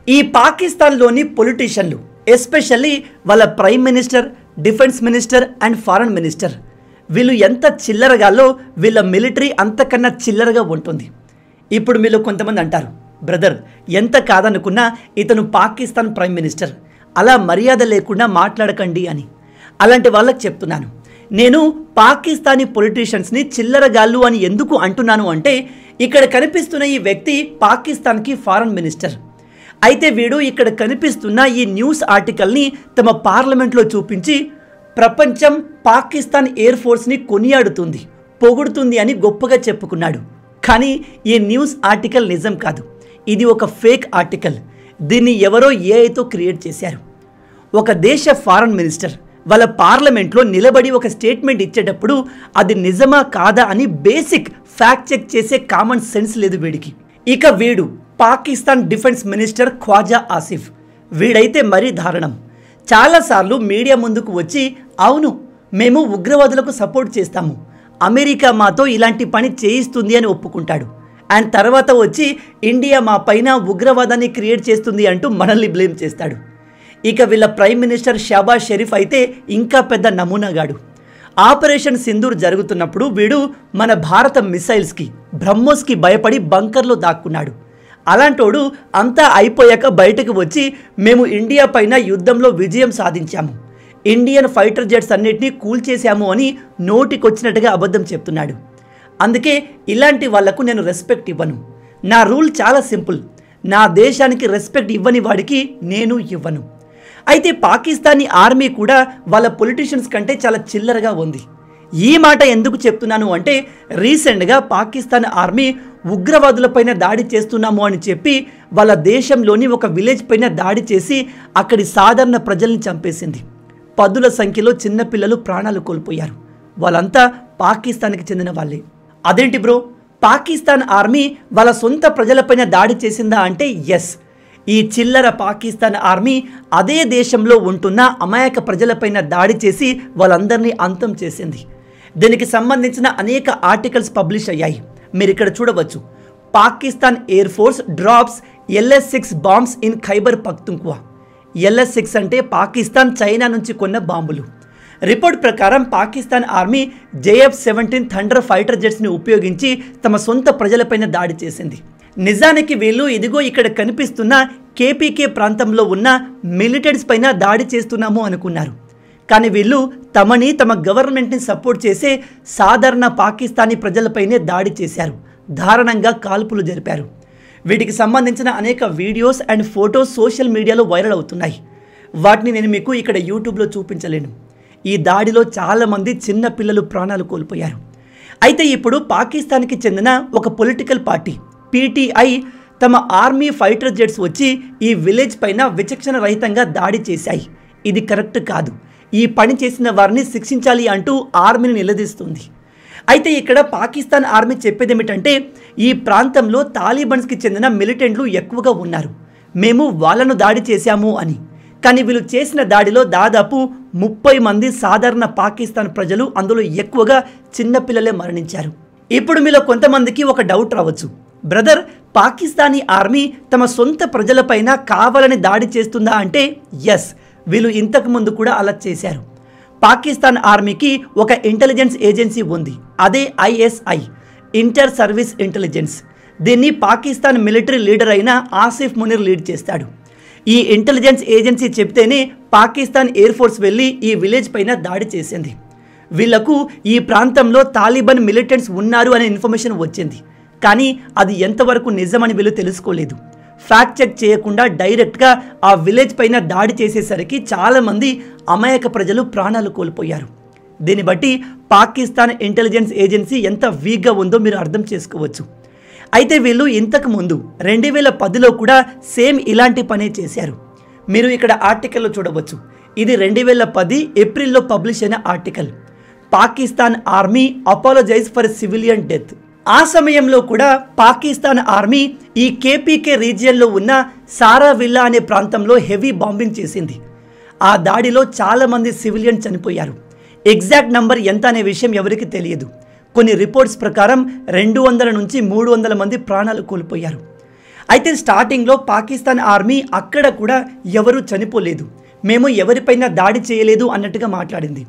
ఈ పాకిస్తాన్లోని పొలిటీషియన్లు ఎస్పెషల్లీ వాళ్ళ prime minister, defence minister and foreign minister వీళ్ళు ఎంత చిల్లరగాలో వీళ్ళ మిలిటరీ అంతకన్నా చిల్లరగా ఉంటుంది. ఇప్పుడు మీలో కొంతమంది అంటారు, బ్రదర్ ఎంత కాదనుకున్నా ఇతను పాకిస్తాన్ ప్రైమ్ మినిస్టర్, అలా మర్యాద లేకుండా మాట్లాడకండి అని. అలాంటి వాళ్ళకి చెప్తున్నాను, నేను పాకిస్తానీ పొలిటీషియన్స్ని చిల్లరగాళ్ళు అని ఎందుకు అంటున్నాను అంటే, ఇక్కడ కనిపిస్తున్న ఈ వ్యక్తి పాకిస్తాన్కి ఫారెన్ మినిస్టర్. అయితే వీడు ఇక్కడ కనిపిస్తున్న ఈ న్యూస్ ఆర్టికల్ని తమ పార్లమెంట్లో చూపించి ప్రపంచం పాకిస్తాన్ ఎయిర్ ఫోర్స్ని కొనియాడుతుంది, పొగుడుతుంది అని గొప్పగా చెప్పుకున్నాడు. కానీ ఈ న్యూస్ ఆర్టికల్ నిజం కాదు, ఇది ఒక ఫేక్ ఆర్టికల్. దీన్ని ఎవరో ఏఐతో క్రియేట్ చేశారు. ఒక దేశ ఫారెన్ మినిస్టర్ వాళ్ళ పార్లమెంట్లో నిలబడి ఒక స్టేట్మెంట్ ఇచ్చేటప్పుడు అది నిజమా కాదా అని బేసిక్ ఫ్యాక్ట్ చెక్ చేసే కామన్ సెన్స్ లేదు వీడికి. ఇక వీడు పాకిస్తాన్ డిఫెన్స్ మినిస్టర్ ఖ్వాజా ఆసిఫ్, వీడైతే మరీ దారుణం. చాలాసార్లు మీడియా ముందుకు వచ్చి అవును మేము ఉగ్రవాదులకు సపోర్ట్ చేస్తాము, అమెరికా మాతో ఇలాంటి పని చేయిస్తుంది అని ఒప్పుకుంటాడు. అండ్ తర్వాత వచ్చి ఇండియా మా పైన ఉగ్రవాదాన్ని క్రియేట్ చేస్తుంది అంటూ మనల్ని బ్లేమ్ చేస్తాడు. ఇక వీళ్ళ ప్రైమ్ మినిస్టర్ షాబాజ్ షరీఫ్ అయితే ఇంకా పెద్ద నమూనాగాడు. ఆపరేషన్ సింధూర్ జరుగుతున్నప్పుడు వీడు మన భారత మిసైల్స్కి, బ్రహ్మోస్కి భయపడి బంకర్లో దాక్కున్నాడు. అలాంటోడు అంతా అయిపోయాక బయటకు వచ్చి మేము ఇండియా పైన యుద్ధంలో విజయం సాధించాము, ఇండియన్ ఫైటర్ జెట్స్ అన్నిటినీ కూల్చేశాము అని నోటికొచ్చినట్టుగా అబద్ధం చెప్తున్నాడు. అందుకే ఇలాంటి వాళ్లకు నేను రెస్పెక్ట్ ఇవ్వను. నా రూల్ చాలా సింపుల్, నా దేశానికి రెస్పెక్ట్ ఇవ్వని వాడికి నేను ఇవ్వను. అయితే పాకిస్తానీ ఆర్మీ కూడా వాళ్ళ పొలిటీషియన్స్ కంటే చాలా చిల్లరగా ఉంది. ఈ మాట ఎందుకు చెప్తున్నాను అంటే, రీసెంట్గా పాకిస్తాన్ ఆర్మీ ఉగ్రవాదులపైన దాడి చేస్తున్నాము అని చెప్పి వాళ్ళ దేశంలోని ఒక విలేజ్ పైన దాడి చేసి అక్కడి సాధారణ ప్రజల్ని చంపేసింది. పదుల సంఖ్యలో చిన్నపిల్లలు ప్రాణాలు కోల్పోయారు. వాళ్ళంతా పాకిస్తాన్కి చెందిన వాళ్ళే. అదేంటి బ్రో, పాకిస్తాన్ ఆర్మీ వాళ్ళ సొంత ప్రజలపైన దాడి చేసిందా అంటే ఎస్, ఈ చిల్లర పాకిస్తాన్ ఆర్మీ అదే దేశంలో ఉంటున్న అమాయక ప్రజలపైన దాడి చేసి వాళ్ళందరినీ అంతం చేసింది. దీనికి సంబంధించిన అనేక ఆర్టికల్స్ పబ్లిష్ అయ్యాయి, మీరు ఇక్కడ చూడవచ్చు. Pakistan air force drops LS-6 bombs in Khyber Pakhtunkhwa. LS-6 అంటే పాకిస్తాన్ చైనా నుంచి కొన్న బాంబులు. రిపోర్ట్ ప్రకారం Pakistan army JF-17 thunder fighter జెట్స్ని ఉపయోగించి తమ సొంత ప్రజలపైన దాడి చేసింది. నిజానికి వీళ్ళు ఇదిగో ఇక్కడ కనిపిస్తున్న KPK ప్రాంతంలో ఉన్న మిలిటెంట్స్ పైన దాడి చేస్తున్నాము అనుకున్నారు. కానీ వీళ్ళు తమని, తమ గవర్నమెంట్ని సపోర్ట్ చేసే సాధారణ పాకిస్తానీ ప్రజలపైనే దాడి చేశారు, దారుణంగా కాల్పులు జరిపారు. వీటికి సంబంధించిన అనేక వీడియోస్ అండ్ ఫొటోస్ సోషల్ మీడియాలో వైరల్ అవుతున్నాయి. వాటిని నేను మీకు ఇక్కడ యూట్యూబ్లో చూపించలేను. ఈ దాడిలో చాలామంది చిన్న పిల్లలు ప్రాణాలు కోల్పోయారు. అయితే ఇప్పుడు పాకిస్తాన్కి చెందిన ఒక పొలిటికల్ పార్టీ PTI తమ ఆర్మీ ఫైటర్ జెట్స్ వచ్చి ఈ విలేజ్ పైన విచక్షణ రహితంగా దాడి చేశాయి, ఇది కరెక్ట్ కాదు, ఈ పని చేసిన వారిని శిక్షించాలి అంటూ ఆర్మీని నిలదీస్తుంది. అయితే ఇక్కడ పాకిస్తాన్ ఆర్మీ చెప్పేది ఏమిటంటే, ఈ ప్రాంతంలో తాలిబాన్స్కి చెందిన మిలిటెంట్లు ఎక్కువగా ఉన్నారు, మేము వాళ్ళను దాడి చేశాము అని. కానీ వీళ్ళు చేసిన దాడిలో దాదాపు 30 మంది సాధారణ పాకిస్తాన్ ప్రజలు, అందులో ఎక్కువగా చిన్నపిల్లలే మరణించారు. ఇప్పుడు మీలో కొంతమందికి ఒక డౌట్ రావచ్చు, బ్రదర్ పాకిస్తానీ ఆర్మీ తమ సొంత ప్రజలపైన కావాలని దాడి చేస్తుందా అంటే ఎస్, వీళ్ళు ఇంతకు ముందు కూడా అలా చేశారు. పాకిస్తాన్ ఆర్మీకి ఒక ఇంటెలిజెన్స్ ఏజెన్సీ ఉంది, అదే ISI, ఇంటర్ సర్వీస్ ఇంటెలిజెన్స్. దీన్ని పాకిస్తాన్ మిలిటరీ లీడర్ అయిన ఆసిఫ్ మునీర్ లీడ్ చేస్తాడు. ఈ ఇంటెలిజెన్స్ ఏజెన్సీ చెప్తేనే పాకిస్తాన్ ఎయిర్ ఫోర్స్ వెళ్ళి ఈ విలేజ్ పైన దాడి చేసింది. వీళ్లకు ఈ ప్రాంతంలో తాలిబాన్ మిలిటెంట్స్ ఉన్నారు అనే ఇన్ఫర్మేషన్ వచ్చింది, కానీ అది ఎంతవరకు నిజమని వీళ్ళు తెలుసుకోలేదు. ఫ్యాక్ట్ చెక్ చేయకుండా డైరెక్ట్గా ఆ విలేజ్ పైన దాడి చేసేసరికి చాలామంది అమాయక ప్రజలు ప్రాణాలు కోల్పోయారు. దీన్ని బట్టి పాకిస్తాన్ ఇంటెలిజెన్స్ ఏజెన్సీ ఎంత వీక్గా ఉందో మీరు అర్థం చేసుకోవచ్చు. అయితే వీళ్ళు ఇంతకు ముందు 2010లో కూడా సేమ్ ఇలాంటి పనే చేశారు. మీరు ఇక్కడ ఆర్టికల్లో చూడవచ్చు, ఇది 2010 ఏప్రిల్లో పబ్లిష్ అయిన article. Pakistan army apologise for civilian death. ఆ సమయంలో కూడా పాకిస్తాన్ ఆర్మీ ఈ KPK రీజియన్లో ఉన్న సారావిల్లా అనే ప్రాంతంలో హెవీ బాంబింగ్ చేసింది. ఆ దాడిలో చాలామంది సివిలియన్ చనిపోయారు. ఎగ్జాక్ట్ నంబర్ ఎంత అనే విషయం ఎవరికి తెలియదు. కొన్ని రిపోర్ట్స్ ప్రకారం 200 నుంచి 300 మంది ప్రాణాలు కోల్పోయారు. అయితే స్టార్టింగ్లో పాకిస్తాన్ ఆర్మీ అక్కడ కూడా ఎవరూ చనిపోలేదు, మేము ఎవరిపైన దాడి చేయలేదు అన్నట్టుగా మాట్లాడింది.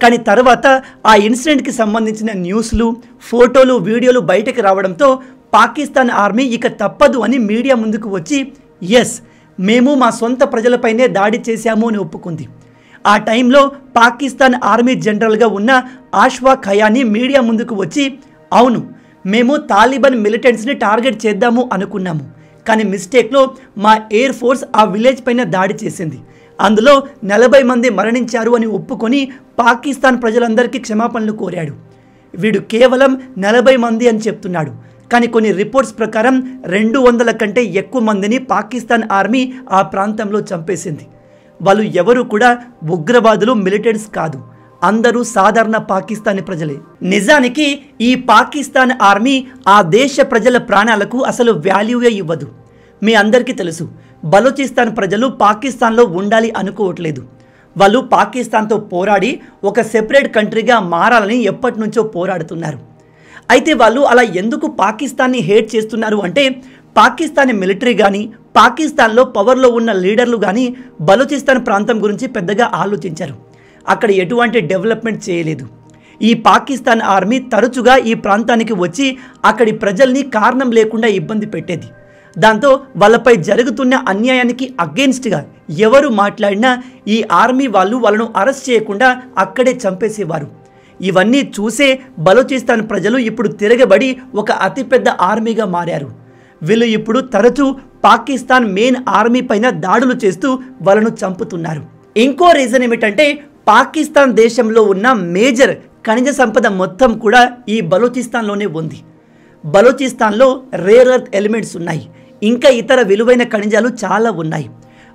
కానీ తర్వాత ఆ ఇన్సిడెంట్కి సంబంధించిన న్యూస్లు, ఫోటోలు, వీడియోలు బయటకు రావడంతో పాకిస్తాన్ ఆర్మీ ఇక తప్పదు అని మీడియా ముందుకు వచ్చి ఎస్, మేము మా సొంత ప్రజలపైనే దాడి చేశాము అని ఒప్పుకుంది. ఆ టైంలో పాకిస్తాన్ ఆర్మీ జనరల్గా ఉన్న అష్ఫాక్ హయానీ మీడియా ముందుకు వచ్చి అవును, మేము తాలిబాన్ మిలిటెంట్స్ని టార్గెట్ చేద్దాము అనుకున్నాము, కానీ మిస్టేక్లో మా ఎయిర్ ఫోర్స్ ఆ విలేజ్ పైన దాడి చేసింది, అందులో 40 మంది మరణించారు అని ఒప్పుకొని పాకిస్తాన్ ప్రజలందరికీ క్షమాపణలు కోరాడు. వీడు కేవలం 40 మంది అని చెప్తున్నాడు, కానీ కొన్ని రిపోర్ట్స్ ప్రకారం 200 కంటే ఎక్కువ మందిని పాకిస్తాన్ ఆర్మీ ఆ ప్రాంతంలో చంపేసింది. వాళ్ళు ఎవరు కూడా ఉగ్రవాదులు, మిలిటెంట్స్ కాదు, అందరూ సాధారణ పాకిస్తానీ ప్రజలే. నిజానికి ఈ పాకిస్తాన్ ఆర్మీ ఆ దేశ ప్రజల ప్రాణాలకు అసలు వాల్యూయే ఇవ్వదు. మీ అందరికీ తెలుసు, బలూచిస్తాన్ ప్రజలు పాకిస్తాన్లో ఉండాలి అనుకోవట్లేదు. వాళ్ళు పాకిస్తాన్తో పోరాడి ఒక సెపరేట్ కంట్రీగా మారాలని ఎప్పటి నుంచో పోరాడుతున్నారు. అయితే వాళ్ళు అలా ఎందుకు పాకిస్తాన్ని హేట్ చేస్తున్నారు అంటే పాకిస్తానీ మిలిటరీ కానీ, పాకిస్తాన్లో పవర్లో ఉన్న లీడర్లు కానీ బలూచిస్తాన్ ప్రాంతం గురించి పెద్దగా ఆలోచించారు. అక్కడ ఎటువంటి డెవలప్మెంట్ చేయలేదు. ఈ పాకిస్తాన్ ఆర్మీ తరచుగా ఈ ప్రాంతానికి వచ్చి అక్కడి ప్రజల్ని కారణం లేకుండా ఇబ్బంది పెట్టేది. దాంతో వాళ్ళపై జరుగుతున్న అన్యాయానికి అగెయిన్స్ట్గా ఎవరు మాట్లాడినా ఈ ఆర్మీ వాళ్ళను అరెస్ట్ చేయకుండా అక్కడే చంపేసేవారు. ఇవన్నీ చూసే బలూచిస్తాన్ ప్రజలు ఇప్పుడు తిరగబడి ఒక అతిపెద్ద ఆర్మీగా మారారు. వీళ్ళు ఇప్పుడు తరచూ పాకిస్తాన్ మెయిన్ ఆర్మీ పైన దాడులు చేస్తూ వాళ్ళను చంపుతున్నారు. ఇంకో రీజన్ ఏమిటంటే పాకిస్తాన్ దేశంలో ఉన్న మేజర్ ఖనిజ సంపద మొత్తం కూడా ఈ బలూచిస్తాన్లోనే ఉంది. బలూచిస్తాన్లో రేర్ ఎర్త్ ఎలిమెంట్స్ ఉన్నాయి, ఇంకా ఇతర విలువైన ఖనిజాలు చాలా ఉన్నాయి.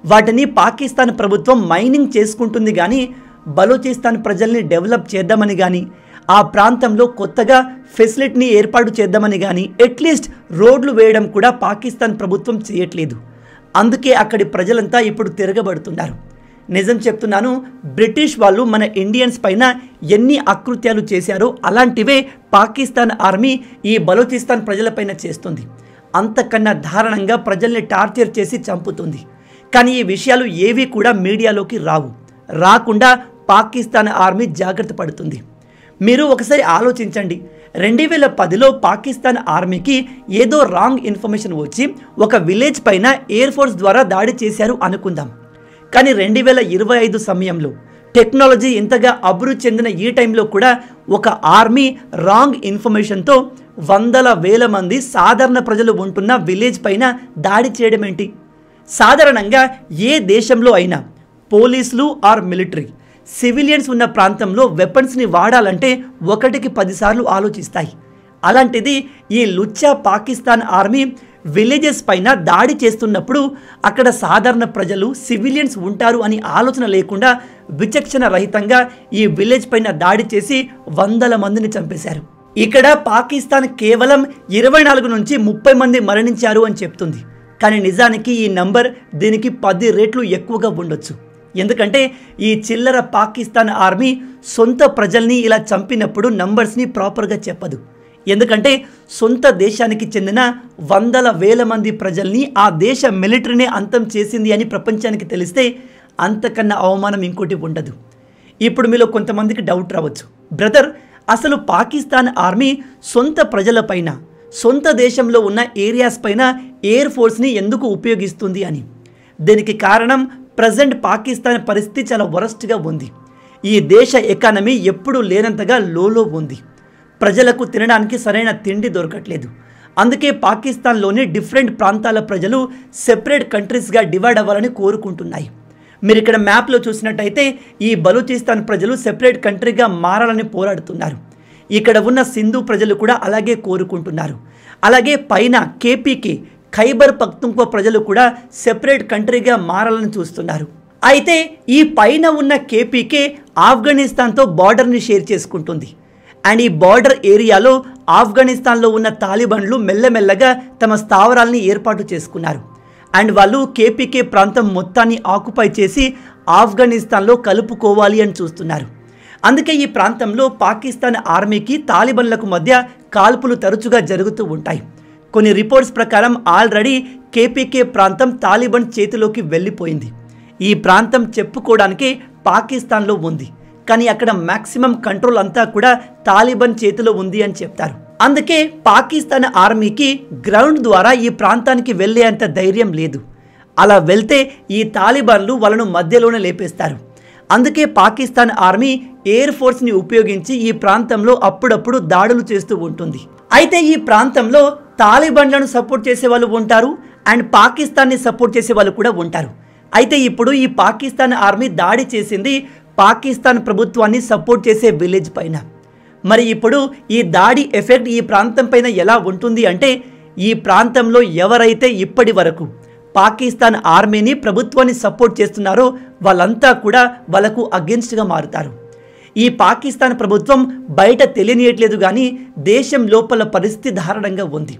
వాటిని పాకిస్తాన్ ప్రభుత్వం మైనింగ్ చేసుకుంటుంది, కానీ బలూచిస్తాన్ ప్రజల్ని డెవలప్ చేద్దామని కానీ, ఆ ప్రాంతంలో కొత్తగా ఫెసిలిటీని ఏర్పాటు చేద్దామని కానీ, అట్లీస్ట్ రోడ్లు వేయడం కూడా పాకిస్తాన్ ప్రభుత్వం చేయట్లేదు. అందుకే అక్కడి ప్రజలంతా ఇప్పుడు తిరగబడుతున్నారు. నిజం చెప్తున్నాను, బ్రిటిష్ వాళ్ళు మన ఇండియన్స్ పైన ఎన్ని అకృత్యాలు చేశారో అలాంటివే పాకిస్తాన్ ఆర్మీ ఈ బలూచిస్తాన్ ప్రజలపైన చేస్తుంది. అంతకన్నా దారుణంగా ప్రజల్ని టార్చర్ చేసి చంపుతుంది. కానీ ఈ విషయాలు ఏవి కూడా మీడియాలోకి రాకుండా పాకిస్తాన్ ఆర్మీ జాగ్రత్త పడుతుంది. మీరు ఒకసారి ఆలోచించండి, 2010లో పాకిస్తాన్ ఆర్మీకి ఏదో రాంగ్ ఇన్ఫర్మేషన్ వచ్చి ఒక విలేజ్ పైన ఎయిర్ ఫోర్స్ ద్వారా దాడి చేశారు అనుకుందాం. కానీ 2025 సమయంలో టెక్నాలజీ ఇంతగా అభివృద్ధి చెందిన ఈ టైంలో కూడా ఒక ఆర్మీ రాంగ్ ఇన్ఫర్మేషన్తో వందల వేల మంది సాధారణ ప్రజలు ఉంటున్న విలేజ్ పైన దాడి చేయడం ఏంటి? సాధారణంగా ఏ దేశంలో అయినా పోలీసులు ఆర్ మిలిటరీ సివిలియన్స్ ఉన్న ప్రాంతంలో వెపన్స్ని వాడాలంటే 1కి 10 సార్లు ఆలోచిస్తాయి. అలాంటిది ఈ లుచ్చా పాకిస్తాన్ ఆర్మీ విలేజెస్ పైన దాడి చేస్తున్నప్పుడు అక్కడ సాధారణ ప్రజలు, సివిలియన్స్ ఉంటారు అని ఆలోచన లేకుండా విచక్షణ రహితంగా ఈ విలేజ్ పైన దాడి చేసి వందల మందిని చంపేశారు. ఇక్కడ పాకిస్తాన్ కేవలం 24 నుంచి 30 మంది మరణించారు అని చెప్తుంది, కానీ నిజానికి ఈ నంబర్ దీనికి 10 రెట్లు ఎక్కువగా ఉండొచ్చు. ఎందుకంటే ఈ చిల్లర పాకిస్తాన్ ఆర్మీ సొంత ప్రజల్ని ఇలా చంపినప్పుడు నంబర్స్ని ప్రాపర్గా చెప్పదు. ఎందుకంటే సొంత దేశానికి చెందిన వందల వేల మంది ప్రజల్ని ఆ దేశ మిలిటరీనే అంతం చేసింది అని ప్రపంచానికి తెలిస్తే అంతకన్నా అవమానం ఇంకోటి ఉండదు. ఇప్పుడు మీలో కొంతమందికి డౌట్ రావచ్చు, బ్రదర్ అసలు పాకిస్తాన్ ఆర్మీ సొంత ప్రజలపైన, సొంత దేశంలో ఉన్న ఏరియాస్ పైన ఎయిర్ ఫోర్స్ని ఎందుకు ఉపయోగిస్తుంది అని. దీనికి కారణం ప్రజెంట్ పాకిస్తాన్ పరిస్థితి చాలా వరస్ట్గా ఉంది. ఈ దేశ ఎకానమీ ఎప్పుడూ లేనంతగా లోలో ఉంది. ప్రజలకు తినడానికి సరైన తిండి దొరకట్లేదు. అందుకే పాకిస్తాన్లోని డిఫరెంట్ ప్రాంతాల ప్రజలు సెపరేట్ కంట్రీస్గా డివైడ్ అవ్వాలని కోరుకుంటున్నాయి. మీరు ఇక్కడ మ్యాప్లో చూసినట్టయితే ఈ బలూచిస్తాన్ ప్రజలు సెపరేట్ కంట్రీగా మారాలని పోరాడుతున్నారు. ఇక్కడ ఉన్న సింధు ప్రజలు కూడా అలాగే కోరుకుంటున్నారు. అలాగే పైన కేపీకే ఖైబర్ పఖ్తుంఖ్వా ప్రజలు కూడా సెపరేట్ కంట్రీగా మారాలని చూస్తున్నారు. అయితే ఈ పైన ఉన్న కేపీకే ఆఫ్ఘనిస్తాన్తో బార్డర్ని షేర్ చేసుకుంటుంది. అండ్ ఈ బార్డర్ ఏరియాలో ఆఫ్ఘనిస్తాన్లో ఉన్న తాలిబాన్లు మెల్లమెల్లగా తమ స్థావరాల్ని ఏర్పాటు చేసుకున్నారు. అండ్ వాళ్ళు కేపీకే ప్రాంతం మొత్తాన్ని ఆక్యుపై చేసి ఆఫ్ఘనిస్తాన్లో కలుపుకోవాలి అని చూస్తున్నారు. అందుకే ఈ ప్రాంతంలో పాకిస్తాన్ ఆర్మీకి తాలిబాన్లకు మధ్య కాల్పులు తరచుగా జరుగుతూ ఉంటాయి. కొన్ని రిపోర్ట్స్ ప్రకారం ఆల్రెడీ కేపీకే ప్రాంతం తాలిబాన్ చేతిలోకి వెళ్ళిపోయింది. ఈ ప్రాంతం చెప్పుకోవడానికి పాకిస్తాన్లో ఉంది, కానీ అక్కడ మ్యాక్సిమం కంట్రోల్ అంతా కూడా తాలిబాన్ చేతిలో ఉంది అని చెప్తారు. అందుకే పాకిస్తాన్ ఆర్మీకి గ్రౌండ్ ద్వారా ఈ ప్రాంతానికి వెళ్ళేంత ధైర్యం లేదు. అలా వెళ్తే ఈ తాలిబాన్లు వాళ్ళను మధ్యలోనే లేపేస్తారు. అందుకే పాకిస్తాన్ ఆర్మీ ఎయిర్ ఫోర్స్ని ఉపయోగించి ఈ ప్రాంతంలో అప్పుడప్పుడు దాడులు చేస్తూ ఉంటుంది. అయితే ఈ ప్రాంతంలో తాలిబాన్లను సపోర్ట్ చేసే వాళ్ళు ఉంటారు అండ్ పాకిస్తాన్ని సపోర్ట్ చేసే వాళ్ళు కూడా ఉంటారు. అయితే ఇప్పుడు ఈ పాకిస్తాన్ ఆర్మీ దాడి చేసింది పాకిస్తాన్ ప్రభుత్వాన్ని సపోర్ట్ చేసే విలేజ్ పైన. మరి ఇప్పుడు ఈ దాడి ఎఫెక్ట్ ఈ ప్రాంతం పైన ఎలా ఉంటుంది అంటే, ఈ ప్రాంతంలో ఎవరైతే ఇప్పటి వరకు పాకిస్తాన్ ఆర్మీని ప్రభుత్వాన్ని సపోర్ట్ చేస్తున్నారో వాళ్ళంతా కూడా వాళ్ళకు అగెన్స్ట్గా మారుతారు. ఈ పాకిస్తాన్ ప్రభుత్వం బయట తెలియనియట్లేదు, కానీ దేశం లోపల పరిస్థితి దారుణంగా ఉంది.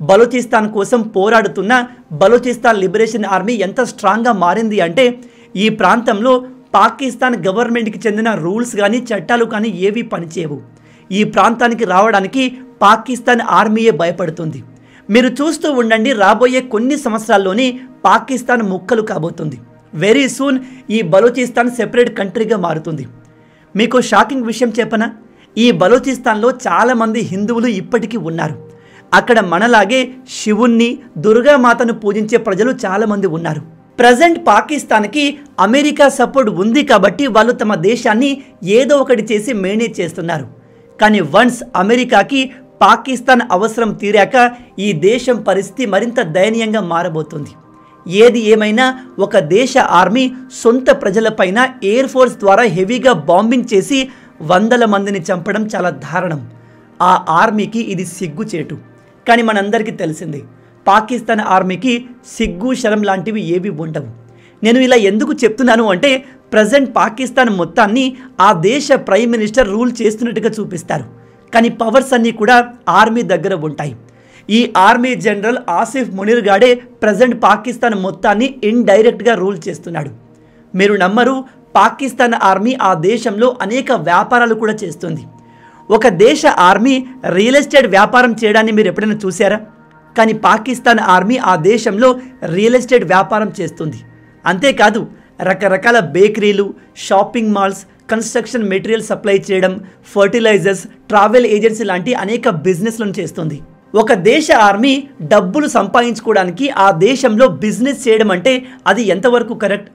బలూచిస్తాన్ కోసం పోరాడుతున్న బలూచిస్తాన్ లిబరేషన్ ఆర్మీ ఎంత స్ట్రాంగ్గా మారింది అంటే, ఈ ప్రాంతంలో పాకిస్తాన్ గవర్నమెంట్కి చెందిన రూల్స్ కానీ చట్టాలు కానీ ఏవి పనిచేయవు. ఈ ప్రాంతానికి రావడానికి పాకిస్తాన్ ఆర్మీయే భయపడుతుంది. మీరు చూస్తూ ఉండండి, రాబోయే కొన్ని సంవత్సరాల్లోనే పాకిస్తాన్ ముక్కలు కాబోతుంది. వెరీ సూన్ ఈ బలూచిస్తాన్ సెపరేట్ కంట్రీగా మారుతుంది. మీకు షాకింగ్ విషయం చెప్పనా, ఈ బలూచిస్తాన్లో చాలామంది హిందువులు ఇప్పటికీ ఉన్నారు. అక్కడ మనలాగే శివుణ్ణి, దుర్గామాతను పూజించే ప్రజలు చాలామంది ఉన్నారు. ప్రజెంట్ పాకిస్తాన్కి అమెరికా సపోర్ట్ ఉంది కాబట్టి వాళ్ళు తమ దేశాన్ని ఏదో ఒకటి చేసి మేనేజ్ చేస్తున్నారు. కానీ వన్స్ అమెరికాకి పాకిస్తాన్ అవసరం తీరాక ఈ దేశం పరిస్థితి మరింత దయనీయంగా మారబోతుంది. ఏది ఏమైనా ఒక దేశ ఆర్మీ సొంత ప్రజలపైన ఎయిర్ ఫోర్స్ ద్వారా హెవీగా బాంబింగ్ చేసి వందల మందిని చంపడం చాలా దారుణం. ఆ ఆర్మీకి ఇది సిగ్గుచేటు. కానీ మనందరికీ తెలిసింది, పాకిస్తాన్ ఆర్మీకి సిగ్గు శరం లాంటివి ఏవి ఉండవు. నేను ఇలా ఎందుకు చెప్తున్నాను అంటే, ప్రజెంట్ పాకిస్తాన్ మొత్తాన్ని ఆ దేశ ప్రైమ్ మినిస్టర్ రూల్ చేస్తున్నట్టుగా చూపిస్తారు, కానీ పవర్స్ అన్నీ కూడా ఆర్మీ దగ్గర ఉంటాయి. ఈ ఆర్మీ జనరల్ ఆసిఫ్ మునీర్ గాడే ప్రజెంట్ పాకిస్తాన్ మొత్తాన్ని ఇండైరెక్ట్గా రూల్ చేస్తున్నాడు. మీరు నమ్మరు, పాకిస్తాన్ ఆర్మీ ఆ దేశంలో అనేక వ్యాపారాలు కూడా చేస్తుంది. ఒక దేశ ఆర్మీ రియల్ ఎస్టేట్ వ్యాపారం చేయడాన్ని మీరు ఎప్పుడైనా చూసారా? కానీ పాకిస్తాన్ ఆర్మీ ఆ దేశంలో రియల్ ఎస్టేట్ వ్యాపారం చేస్తుంది. అంతేకాదు, రకరకాల బేకరీలు, shopping malls, construction material supply చేయడం, ఫర్టిలైజర్స్, ట్రావెల్ ఏజెన్సీ లాంటి అనేక బిజినెస్లను చేస్తుంది. ఒక దేశ ఆర్మీ డబ్బులు సంపాదించుకోవడానికి ఆ దేశంలో బిజినెస్ చేయడం అంటే అది ఎంతవరకు కరెక్ట్?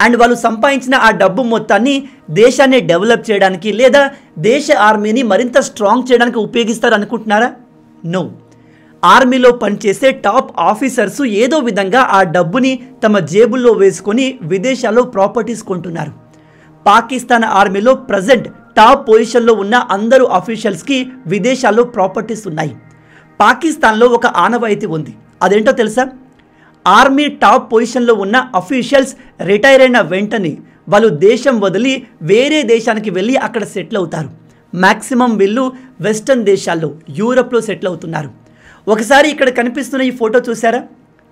అండ్ వాళ్ళు సంపాదించిన ఆ డబ్బు మొత్తాన్ని దేశాన్ని డెవలప్ చేయడానికి లేదా దేశ ఆర్మీని మరింత స్ట్రాంగ్ చేయడానికి ఉపయోగిస్తారు అనుకుంటున్నారా? నో. ఆర్మీలో పనిచేసే టాప్ ఆఫీసర్స్ ఏదో విధంగా ఆ డబ్బుని తమ జేబుల్లో వేసుకొని విదేశాల్లో ప్రాపర్టీస్ కొంటున్నారు. పాకిస్తాన్ ఆర్మీలో ప్రజెంట్ టాప్ పొజిషన్లో ఉన్న అందరూ అఫీషియల్స్కి విదేశాల్లో ప్రాపర్టీస్ ఉన్నాయి. పాకిస్తాన్లో ఒక ఆనవాయితీ ఉంది, అదేంటో తెలుసా? ఆర్మీ టాప్ పొజిషన్లో ఉన్న అఫీషియల్స్ రిటైర్ అయిన వెంటనే వాళ్ళు దేశం వదిలి వేరే దేశానికి వెళ్ళి అక్కడ సెటిల్ అవుతారు. మ్యాక్సిమం వీళ్ళు వెస్టర్న్ దేశాల్లో, యూరప్లో సెటిల్ అవుతున్నారు. ఒకసారి ఇక్కడ కనిపిస్తున్న ఈ ఫోటో చూసారా?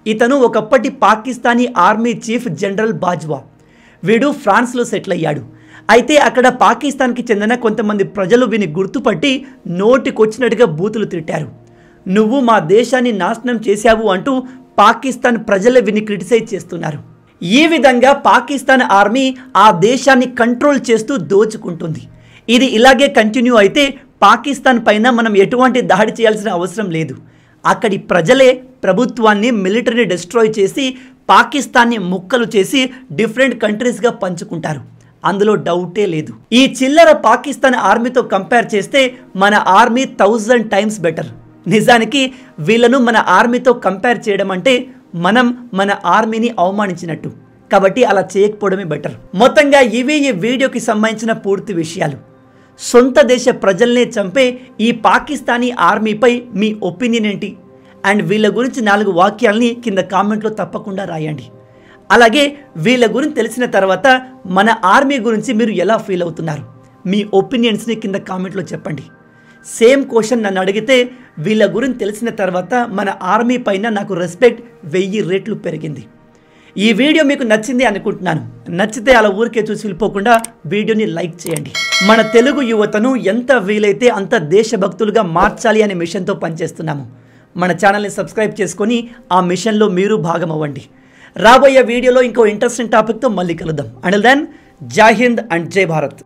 ఇతను ఒకప్పటి Pakistani army chief general Bajwa. వీడు ఫ్రాన్స్లో సెటిల్ అయ్యాడు. అయితే అక్కడ పాకిస్తాన్కి చెందిన కొంతమంది ప్రజలు వీని గుర్తుపట్టి నోటికొచ్చినట్టుగా బూతులు తిట్టారు. నువ్వు మా దేశాన్ని నాశనం చేశావు అంటూ పాకిస్తాన్ ప్రజలు వీని క్రిటిసైజ్ చేస్తున్నారు. ఈ విధంగా పాకిస్తాన్ ఆర్మీ ఆ దేశాన్ని కంట్రోల్ చేస్తూ దోచుకుంటుంది. ఇది ఇలాగే కంటిన్యూ అయితే పాకిస్తాన్ పైన మనం ఎటువంటి దాడి చేయాల్సిన అవసరం లేదు. అక్కడి ప్రజలే ప్రభుత్వాన్ని, మిలిటరీని డిస్ట్రాయ్ చేసి పాకిస్తాన్ని ముక్కలు చేసి డిఫరెంట్ కంట్రీస్గా పంచుకుంటారు. అందులో డౌటే లేదు. ఈ చిల్లర పాకిస్తాన్ ఆర్మీతో కంపేర్ చేస్తే మన ఆర్మీ 1000 టైమ్స్ బెటర్. నిజానికి వీళ్ళను మన ఆర్మీతో కంపేర్ చేయడం అంటే మనం మన ఆర్మీని అవమానించినట్టు. కాబట్టి అలా చేయకపోవడమే బెటర్. మొత్తంగా ఇవే ఈ వీడియోకి సంబంధించిన పూర్తి విషయాలు. సొంత దేశ ప్రజల్నే చంపే ఈ పాకిస్తానీ ఆర్మీపై మీ ఒపీనియన్ ఏంటి? అండ్ వీళ్ళ గురించి 4 వాక్యాలని కింద కామెంట్లో తప్పకుండా రాయండి. అలాగే వీళ్ళ గురించి తెలిసిన తర్వాత మన ఆర్మీ గురించి మీరు ఎలా ఫీల్ అవుతున్నారు? మీ ఒపీనియన్స్ని కింద కామెంట్లో చెప్పండి. సేమ్ క్వశ్చన్ నన్ను అడిగితే వీళ్ళ గురించి తెలిసిన తర్వాత మన ఆర్మీ పైన నాకు రెస్పెక్ట్ 1000 రెట్లు పెరిగింది. ఈ వీడియో మీకు నచ్చింది అనుకుంటున్నాను. నచ్చితే అలా ఊరికే చూసి వెళ్ళిపోకుండా వీడియోని లైక్ చేయండి. మన తెలుగు యువతను ఎంత వీలైతే అంత దేశభక్తులుగా మార్చాలి అనే మిషన్తో పనిచేస్తున్నాము. మన ఛానల్ని సబ్స్క్రైబ్ చేసుకొని ఆ మిషన్లో మీరు భాగం అవ్వండి. రాబోయే వీడియోలో ఇంకో ఇంట్రెస్టింగ్ టాపిక్తో మళ్ళీ కలుద్దాం. అంటిల్ దెన్, జై హింద్ అండ్ జై భారత్.